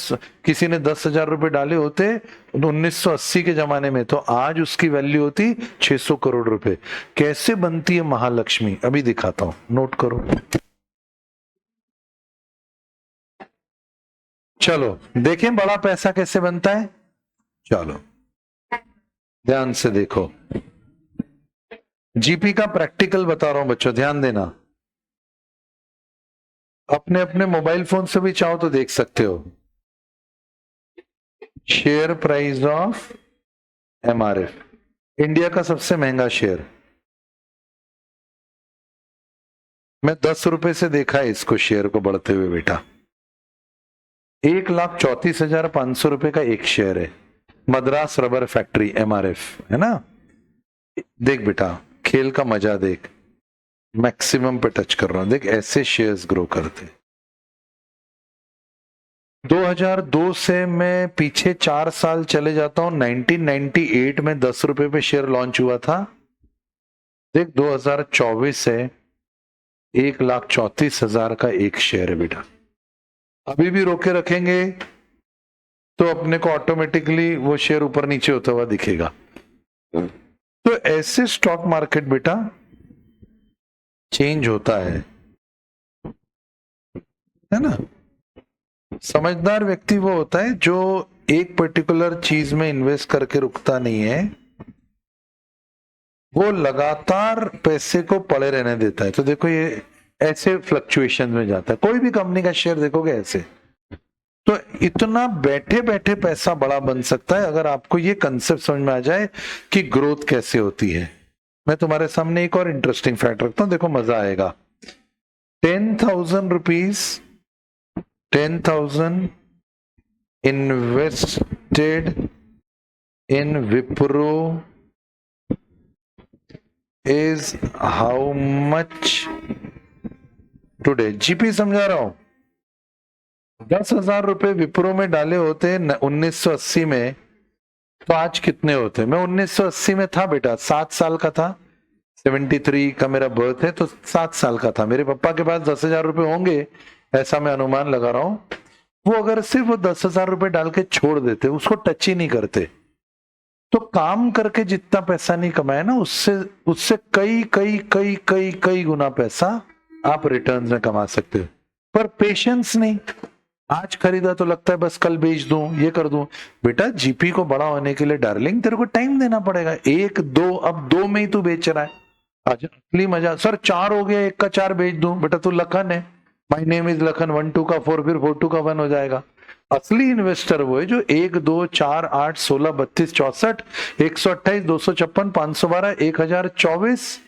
किसी ने 10,000 रुपए डाले होते 1980 के जमाने में, तो आज उसकी वैल्यू होती 600 करोड़ रुपए। कैसे बनती है महालक्ष्मी, अभी दिखाता हूं, नोट करो। चलो देखें बड़ा पैसा कैसे बनता है। चलो ध्यान से देखो, जीपी का प्रैक्टिकल बता रहा हूं बच्चों, ध्यान देना। अपने अपने मोबाइल फोन से भी चाहो तो देख सकते हो। Share price of MRF, India का सबसे महंगा शेयर। मैं 10 रुपए से देखा है इसको शेयर को बढ़ते हुए बेटा। 1,34,500 रुपए का एक शेयर है, मद्रास रबर फैक्ट्री एमआरएफ, है ना। देख बेटा खेल का मजा देख, मैक्सिमम पे टच कर रहा हूं, देख ऐसे शेयर्स ग्रो करते। 2002 से मैं पीछे 4 साल चले जाता हूं, 1998 में 10 रुपए पे शेयर लॉन्च हुआ था। देख 2024 से 1,34,000 का एक शेयर है बेटा। अभी भी रोके रखेंगे तो अपने को ऑटोमेटिकली वो शेयर ऊपर नीचे होता हुआ दिखेगा। तो ऐसे स्टॉक मार्केट बेटा चेंज होता है ना। समझदार व्यक्ति वो होता है जो एक पर्टिकुलर चीज में इन्वेस्ट करके रुकता नहीं है, वो लगातार पैसे को पड़े रहने देता है। तो देखो ये ऐसे फ्लक्चुएशन में जाता है, कोई भी कंपनी का शेयर देखोगे ऐसे। तो इतना बैठे बैठे पैसा बड़ा बन सकता है अगर आपको ये कंसेप्ट समझ में आ जाए कि ग्रोथ कैसे होती है। मैं तुम्हारे सामने एक और इंटरेस्टिंग फैक्ट रखता हूं, देखो मजा आएगा। 10,000 rupees, 10,000 invested in Wipro is how much today? GP समझा रहा हूं। 10,000 रुपए विप्रो में डाले होते 1980 में, तो आज कितने होते। मैं 1980 में था बेटा, 7 साल का था, 73 का मेरा बर्थ है, तो 7 साल का था। मेरे पापा के पास 10,000 रुपए होंगे ऐसा मैं अनुमान लगा रहा हूं। वो अगर सिर्फ वो 10,000 रुपए डाल के छोड़ देते, उसको टच ही नहीं करते, तो काम करके जितना पैसा नहीं कमाया ना, उससे उससे कई कई कई कई कई गुना पैसा आप रिटर्न्स में कमा सकते हो। पर पेशेंस नहीं, आज खरीदा तो लगता है बस कल बेच दूं, ये कर दूं। बेटा जीपी को बड़ा होने के लिए डार्लिंग तेरे को टाइम देना पड़ेगा। 1 2, अब 2 में ही तू बेच रहा है, आज असली मजा। सर 4 हो गया, 1 का 4 बेच दूं। बेटा तू लखन है, माय नेम इज लखन, 1 2 का 4, फिर 4 2 का 1 हो जाएगा। असली इन्वेस्टर वो है जो 1 2 4 8 16 32 64 128 256 512 1024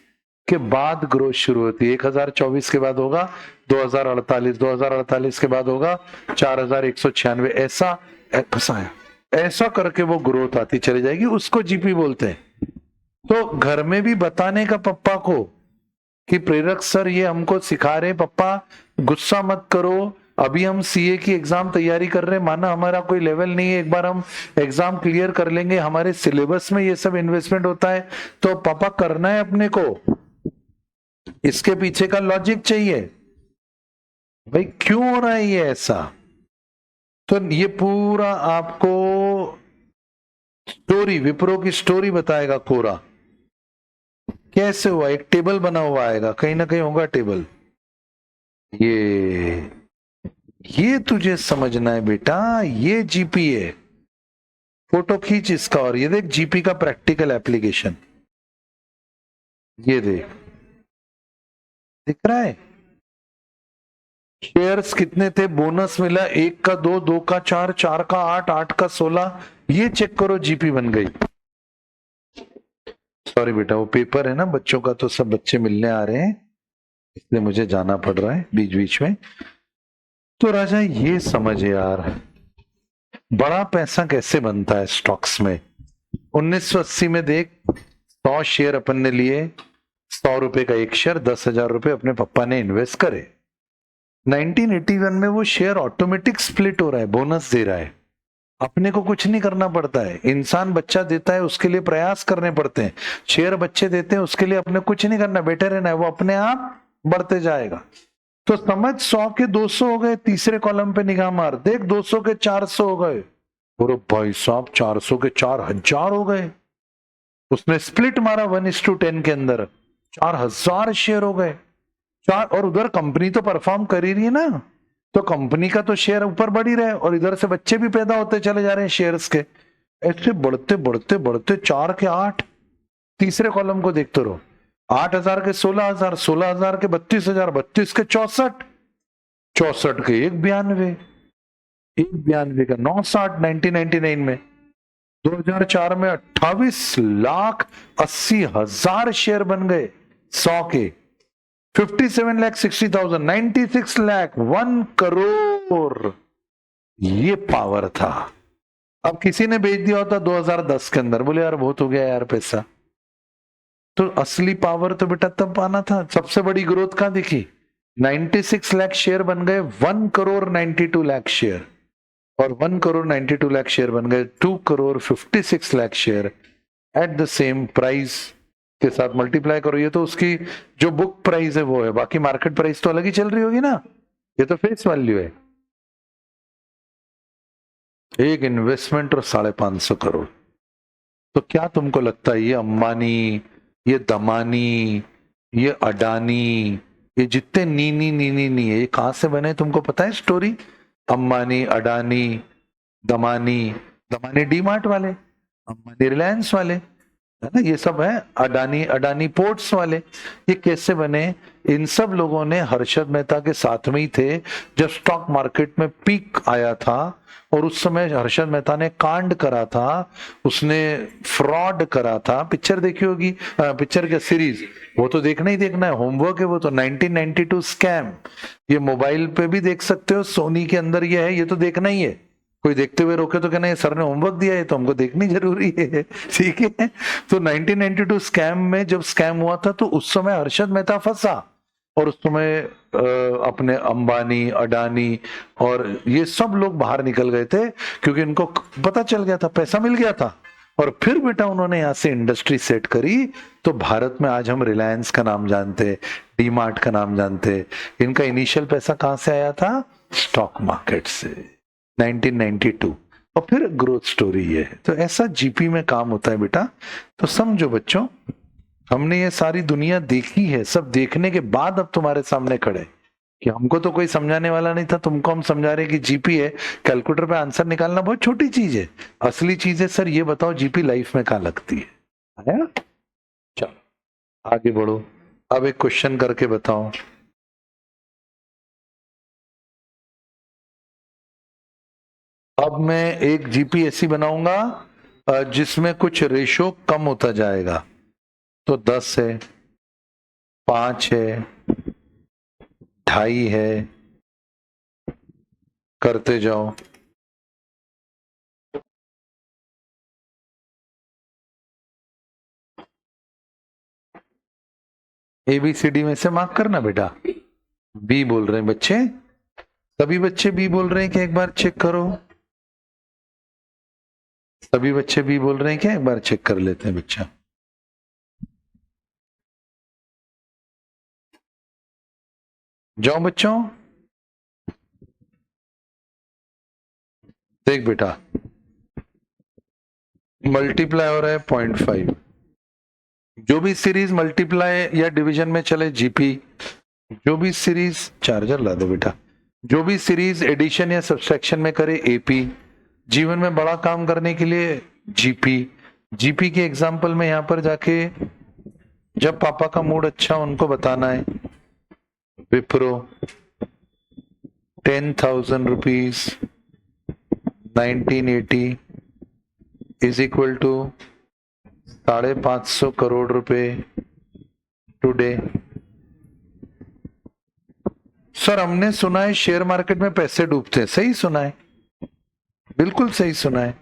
के बाद ग्रोथ शुरू होती है। 1024 के बाद होगा 2048, 2048 के बाद होगा 4196, ऐसा करके वो ग्रोथ आती चली जाएगी, उसको जीपी बोलते हैं। तो घर में भी बताने का पप्पा को कि प्रेरक सर ये हमको सिखा रहे, पप्पा गुस्सा मत करो, अभी हम सीए की एग्जाम तैयारी कर रहे हैं, माना हमारा कोई लेवल नहीं है, एक बार हम एग्जाम क्लियर कर लेंगे, हमारे सिलेबस में ये सब इन्वेस्टमेंट होता है, तो पापा करना है अपने को, इसके पीछे का लॉजिक चाहिए भाई, क्यों हो रहा है ये ऐसा। तो ये पूरा आपको स्टोरी, विप्रो की स्टोरी बताएगा कोरा, कैसे हुआ। एक टेबल बना हुआ आएगा, कहीं ना कहीं होगा टेबल। ये तुझे समझना है बेटा, ये जीपी है। फोटो खींच इसका और ये देख जीपी का प्रैक्टिकल एप्लीकेशन, ये देख, दिख रहा है। शेयर्स कितने थे, बोनस मिला 1 का 2, 2 का 4, 4 का 8, 8 का 16, ये चेक करो जीपी बन गई। सॉरी बेटा वो पेपर है ना बच्चों का, तो सब बच्चे मिलने आ रहे हैं इसलिए मुझे जाना पड़ रहा है बीच बीच में। तो राजा ये समझ यार बड़ा पैसा कैसे बनता है स्टॉक्स में। 1980 में देख 100 शेयर अपन ने लिए, 100 रुपए का एक शेयर, 10,000 रुपए अपने पापा ने इन्वेस्ट करे। 1981 में वो शेयर ऑटोमेटिक स्प्लिट हो रहा है, बोनस दे रहा है, अपने को कुछ नहीं करना पड़ता है। इंसान बच्चा देता है उसके लिए प्रयास करने पड़ते हैं, शेयर बच्चे देते हैं उसके लिए अपने कुछ नहीं करना, बैठे रहना है, वो अपने आप बढ़ते जाएगा। तो समझ 100 के 200 हो गए, तीसरे कॉलम पे निगाह मार, देख 200 के 400 हो गए, और भाई साहब 400 के 4000 हो गए। उसने स्प्लिट मारा 1:10 के अंदर, 4000 शेयर हो गए। चार, और उधर कंपनी तो परफॉर्म कर ही रही है ना, तो कंपनी का तो शेयर ऊपर बढ़ ही रहे, और इधर से बच्चे भी पैदा होते चले जा रहे हैं शेयर्स के, ऐसे बढ़ते बढ़ते बढ़ते 4 के 8, तीसरे कॉलम को देखते रहो, 8000 के 16000, 16000 के 32000, 32 के 64, 64 के 192, 192 का 960, 1999 में, 2004 में 28,80,000 शेयर बन गए 100 के, 57,60,000, 96 लाख, 1 करोड़, ये पावर था। अब किसी ने बेच दिया होता 2010 के अंदर, बोले यार बहुत हो गया यार पैसा, तो असली पावर तो बेटा तब आना था। सबसे बड़ी ग्रोथ कहां दिखी, 96 लाख शेयर बन गए 1 करोड़ 92 लाख शेयर, और 1 करोड़ 92 लाख शेयर बन गए 2 crore 56 lakh share at the same price के साथ मल्टीप्लाई करो, ये तो उसकी जो बुक प्राइस है वो है, बाकी मार्केट प्राइस तो अलग ही चल रही होगी ना, ये तो फेस वैल्यू है। एक इन्वेस्टमेंट और 550 करोड़, तो क्या तुमको लगता है ये अंबानी, ये दमानी, ये अडानी, ये जितने नी है, ये कहां से बने तुमको पता है story? Ambani, Adani, Damani, Damani D mart वाले, अंबानी रिलायंस वाले, है ना, ये सब है अडानी, अडानी पोर्ट्स वाले। ये कैसे बने? इन सब लोगों ने हर्षद मेहता के साथ में ही थे जब स्टॉक मार्केट में पीक आया था, और उस समय हर्षद मेहता ने कांड करा था, उसने फ्रॉड करा था। पिक्चर देखी होगी, पिक्चर क्या सीरीज, वो तो देखना ही देखना है, होमवर्क है वो तो, 1992 स्कैम, ये मोबाइल पे भी देख सकते हो, सोनी के अंदर ये है, ये तो देखना ही है। कोई देखते हुए रोके तो कहना ये सर ने होमवर्क दिया है तो हमको देखनी जरूरी है, ठीक है। तो 1992 स्कैम में जब स्कैम हुआ था तो उस समय हर्षद मेहता फंसा, और उस समय अपने अंबानी, अडानी और ये सब लोग बाहर निकल गए थे, क्योंकि इनको पता चल गया था, पैसा मिल गया था। और फिर बेटा उन्होंने यहां से इंडस्ट्री सेट करी, तो भारत में आज हम रिलायंस का नाम जानते, डी मार्ट का नाम जानते। इनका इनिशियल पैसा कहां से आया था? स्टॉक मार्केट से, 1992। और फिर ग्रोथ स्टोरी है। तो ऐसा जीपी में काम होता है बेटा। तो समझो बच्चों, हमने ये सारी दुनिया देखी है, सब देखने के बाद अब तुम्हारे सामने खड़े कि हमको तो कोई समझाने वाला नहीं था, तुमको हम समझा रहे कि जीपी है, कैलकुलेटर पे आंसर निकालना बहुत छोटी चीज है, असली चीज है सर ये बताओ जीपी लाइफ में कहाँ लगती है। आया? चलो आगे बढ़ो, अब एक क्वेश्चन करके बताओ। अब मैं एक जीपी ऐसी बनाऊंगा जिसमें कुछ रेशो कम होता जाएगा, तो 10 है, 5 है, 2.5 है, करते जाओ। ABCD में से मार्क करना बेटा। बी बोल रहे हैं बच्चे, सभी बच्चे बी बोल रहे हैं कि एक बार चेक करो? सभी बच्चे बी बोल रहे हैं क्या? एक बार चेक कर लेते हैं बच्चा। जाओ बच्चों, देख बेटा मल्टीप्लाई हो रहा है 0.5, जो भी सीरीज मल्टीप्लाई या डिवीजन में चले जीपी, जो भी सीरीज, चार्जर ला दो बेटा, जो भी सीरीज एडिशन या सब्सट्रैक्शन में करे एपी, जीवन में बड़ा काम करने के लिए जीपी। जीपी के एग्जाम्पल में यहां पर जाके जब पापा का मूड अच्छा उनको बताना है, Wipro 10,000 rupees 1980 is equal to 550 crore रुपए टुडे। सर हमने सुना है शेयर मार्केट में पैसे डूबते हैं, सही सुना है? बिल्कुल सही सुना है।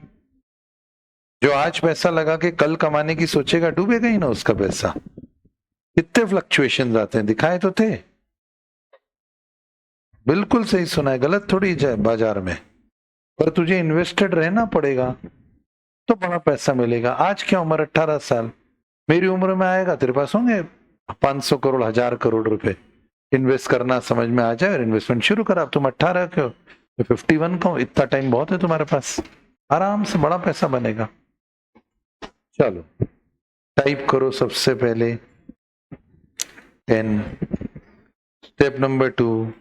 जो आज पैसा लगा के कल कमाने की सोचेगा डूबेगा ही ना उसका पैसा। कितने फ्लक्चुएशन आते हैं, दिखाए तो थे। बिल्कुल सही सुना है, गलत थोड़ी जाए बाजार में। पर तुझे इन्वेस्टेड रहना पड़ेगा तो बड़ा पैसा मिलेगा। आज क्या उम्र, 18 साल, मेरी उम्र में आएगा तेरे पास होंगे 500 करोड़, 1000 करोड़ रुपए। इन्वेस्ट करना समझ में आ जाए और इन्वेस्टमेंट शुरू करा। अब तुम 18 के हो, तो 51 का हो, इतना टाइम बहुत है तुम्हारे पास, आराम से बड़ा पैसा बनेगा। चलो टाइप करो सबसे पहले 10, स्टेप नंबर 2।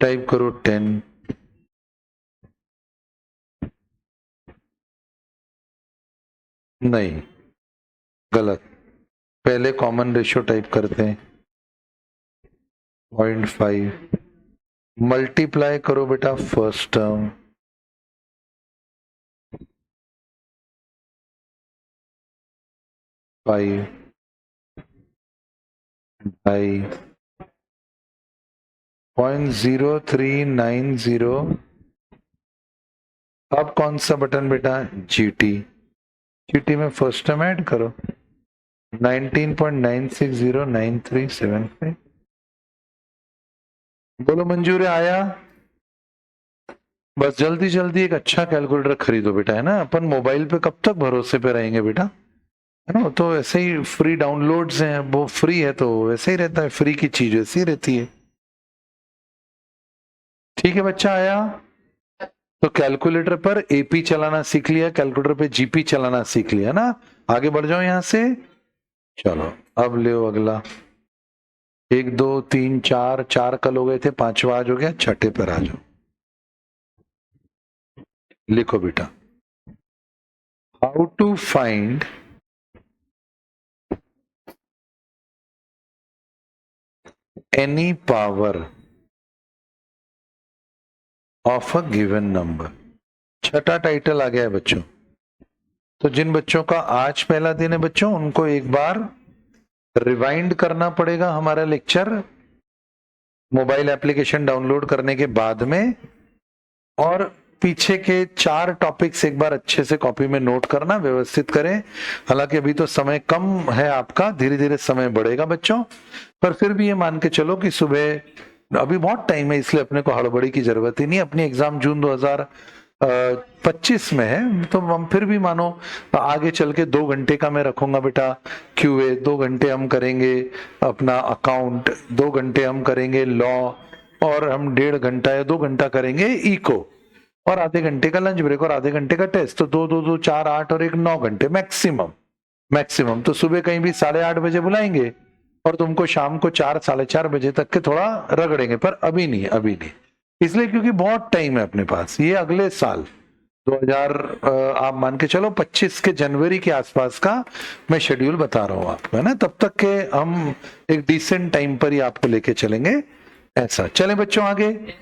टाइप करो 10, नहीं गलत, पहले कॉमन रेशियो टाइप करते हैं 0.5, मल्टीप्लाई करो बेटा फर्स्ट टर्म 5 बाई 0.0390। अब कौन सा बटन बेटा, जीटी, जीटी में फर्स्ट टर्म ऐड करो 19.9609375। बोलो मंजूर है, आया। बस जल्दी जल्दी एक अच्छा कैलकुलेटर खरीदो बेटा, है ना। अपन मोबाइल पे कब तक भरोसे पे रहेंगे बेटा, है ना। तो ऐसे ही फ्री डाउनलोड्स हैं, वो फ्री है तो वैसे ही रहता है, फ्री की चीज ऐसी रहती है। ठीक है बच्चा, आया। तो कैलकुलेटर पर एपी चलाना सीख लिया, कैलकुलेटर पे जीपी चलाना सीख लिया ना। आगे बढ़ जाओ यहां से। चलो अब ले अगला, 1 2 3 4, 4 कल हो गए थे, 5वां आज हो गया, छठे पर आ जाओ। लिखो बेटा, how to find any power of a given number. छठा टाइटल आ गया है बच्चों। तो जिन बच्चों का आज पहला दिन है बच्चों, उनको एक बार रिवाइंड करना पड़ेगा हमारा लेक्चर मोबाइल एप्लीकेशन डाउनलोड करने के बाद में, और पीछे के 4 टॉपिक्स एक बार अच्छे से कॉपी में नोट करना, व्यवस्थित करें। हालांकि अभी तो समय कम है आपका, धीरे धीरे समय बढ़ेगा बच्चों, पर फिर भी ये मान के चलो कि सुबह अभी बहुत टाइम है, इसलिए अपने को हड़बड़ी की जरूरत ही नहीं। अपनी एग्जाम जून 2025 में है, तो हम फिर भी मानो आगे चल के 2 घंटे का मैं रखूंगा बेटा क्यूए, 2 घंटे हम करेंगे अपना अकाउंट, 2 घंटे हम करेंगे लॉ, और हम 1.5 घंटा या 2 घंटा करेंगे इको, और आधे घंटे का लंच ब्रेक, और आधे घंटे का टेस्ट। तो 2 2 2 4 8 और 9 घंटे मैक्सिमम। मैक्सिमम तो सुबह कहीं भी 8:30 बजे बुलाएंगे, और तुमको शाम को 4 4:30 बजे तक के थोड़ा रगड़ेंगे, पर अभी नहीं, अभी नहीं, इसलिए क्योंकि बहुत टाइम है अपने पास। ये अगले साल 2000 आप मान के चलो 25 के जनवरी के आसपास का मैं शेड्यूल बता रहा हूँ आपको, है ना। तब तक के हम एक डिसेंट टाइम पर ही आपको लेके चलेंगे। ऐसा चले बच्चों, आगे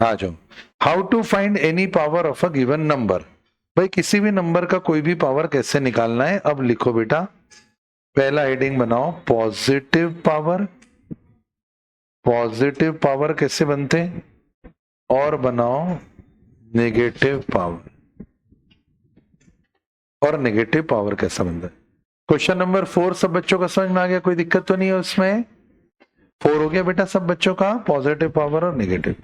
आ जाओ। How to find any power of a given number. भाई किसी भी नंबर का कोई भी पावर कैसे निकालना है। अब लिखो बेटा, पहला हेडिंग बनाओ पॉजिटिव पावर। पॉजिटिव पावर कैसे बनते हैं, और बनाओ नेगेटिव पावर, और नेगेटिव पावर कैसा बनता है। क्वेश्चन नंबर 4 सब बच्चों का समझ में आ गया, कोई दिक्कत तो नहीं है उसमें। 4 हो गया बेटा सब बच्चों का, पॉजिटिव पावर और negative,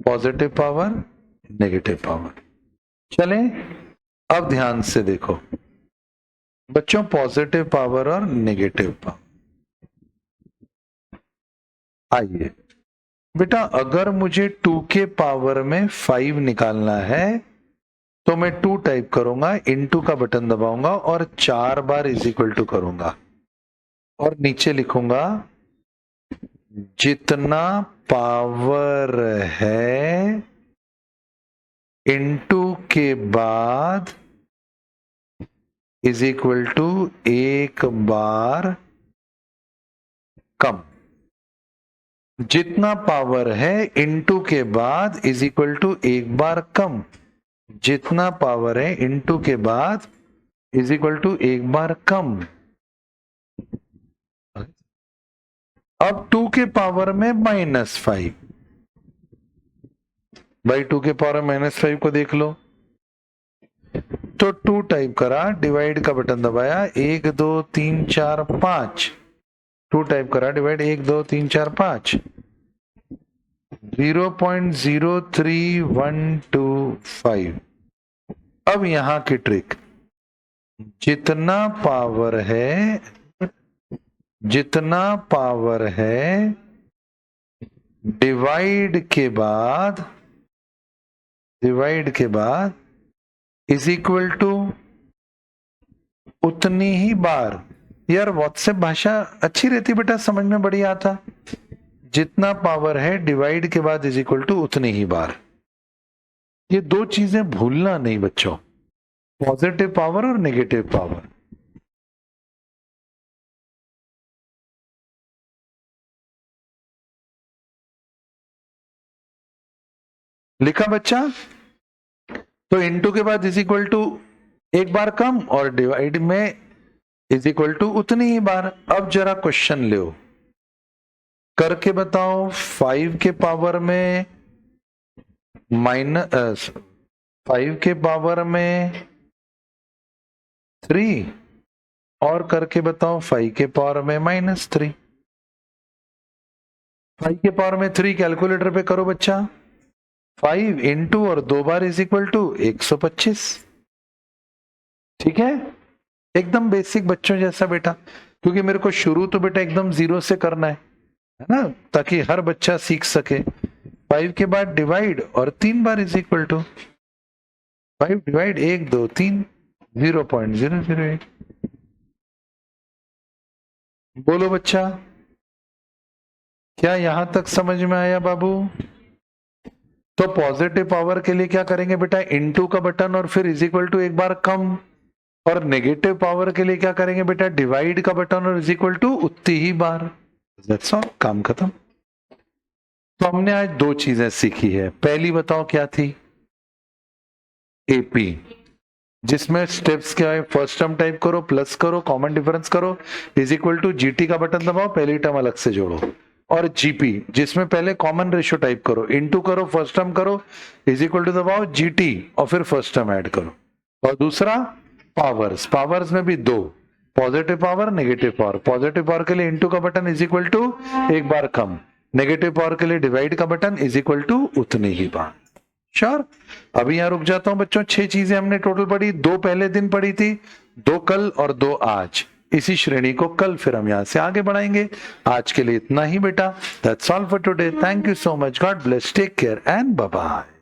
positive power negative power. चलें अब ध्यान से देखो बच्चों, पॉजिटिव पावर और नेगेटिव पावर। आइए बेटा, अगर मुझे 2 के पावर में 5 निकालना है तो मैं 2 टाइप करूंगा, इनटू का बटन दबाऊंगा और 4 बार इज इक्वल टू करूंगा, और नीचे लिखूंगा जितना पावर है इनटू के बाद इज इक्वल टू 1 बार कम। जितना पावर है इनटू के बाद इज इक्वल टू 1 बार कम। जितना पावर है इनटू के बाद इज इक्वल टू 1 बार कम। अब 2 के पावर में -5 भाई 2 के पावर में -5 को देख लो तो 2 टाइप करा, डिवाइड का बटन दबाया, 1 2 3 4 5, 2 टाइप करा, डिवाइड 1 2 3 4 5, 0.03125। अब यहां की ट्रिक, जितना पावर है डिवाइड के बाद इज इक्वल टू उतनी ही बार। यार व्हाट्सएप भाषा अच्छी रहती बेटा, समझ में बढ़िया आता। जितना पावर है डिवाइड के बाद इज इक्वल टू उतनी ही बार। ये दो चीजें भूलना नहीं बच्चों, पॉजिटिव पावर और नेगेटिव पावर। लिखा बच्चा? तो इनटू के बाद इज इक्वल टू एक बार कम और डिवाइड में इज इक्वल टू उतनी ही बार। अब जरा क्वेश्चन लो करके बताओ, 5 के पावर में -3 और करके बताओ 5 के पावर में -3। 5 के पावर में 3 कैलकुलेटर पे करो बच्चा, 5 इंटू और 2 बार इज इक्वल टू 125। ठीक है, एकदम बेसिक बच्चों जैसा बेटा, क्योंकि मेरे को शुरू तो बेटा एकदम 0 से करना है ना, ताकि हर बच्चा सीख सके। 5 के बाद डिवाइड और 3 बार इज इक्वल टू 5 डिवाइड 1 2 3 0.008। बोलो बच्चा, क्या यहां तक समझ में आया बाबू? तो पॉजिटिव पावर के लिए क्या करेंगे बेटा, इनटू का बटन और फिर इज इक्वल टू एक बार कम, और नेगेटिव पावर के लिए क्या करेंगे बेटा, डिवाइड का बटन और इज इक्वल टू उतनी ही बार। दैट्स ऑल, काम खत्म। तो हमने आज दो चीजें सीखी है। पहली बताओ क्या थी, एपी, जिसमें स्टेप्स क्या है, फर्स्ट टर्म टाइप करो, प्लस करो, कॉमन डिफरेंस करो, इज इक्वल टू जीटी का बटन दबाओ, पहली टर्म अलग से जोड़ो। और जीपी, जिसमें पहले कॉमन रेशियो टाइप करो, इनटू करो, फर्स्ट टर्म करो, इज इक्वल टू दबाओ जीटी और फिर फर्स्ट टर्म ऐड करो। और दूसरा पावर्स में भी दो, positive power, negative power. Positive power के लिए इनटू का बटन इज इक्वल टू एक बार कम, नेगेटिव पावर के लिए डिवाइड का बटन इज इक्वल टू उतनी ही बार। श्योर? अभी यहां रुक जाता हूं बच्चों। 6 चीजें हमने टोटल पढ़ी, 2 पहले दिन पढ़ी थी, 2 कल और 2 आज। इसी श्रेणी को कल फिर हम यहां से आगे बढ़ाएंगे। आज के लिए इतना ही बेटा। That's all for today. Thank you so much. God bless, take care and bye bye.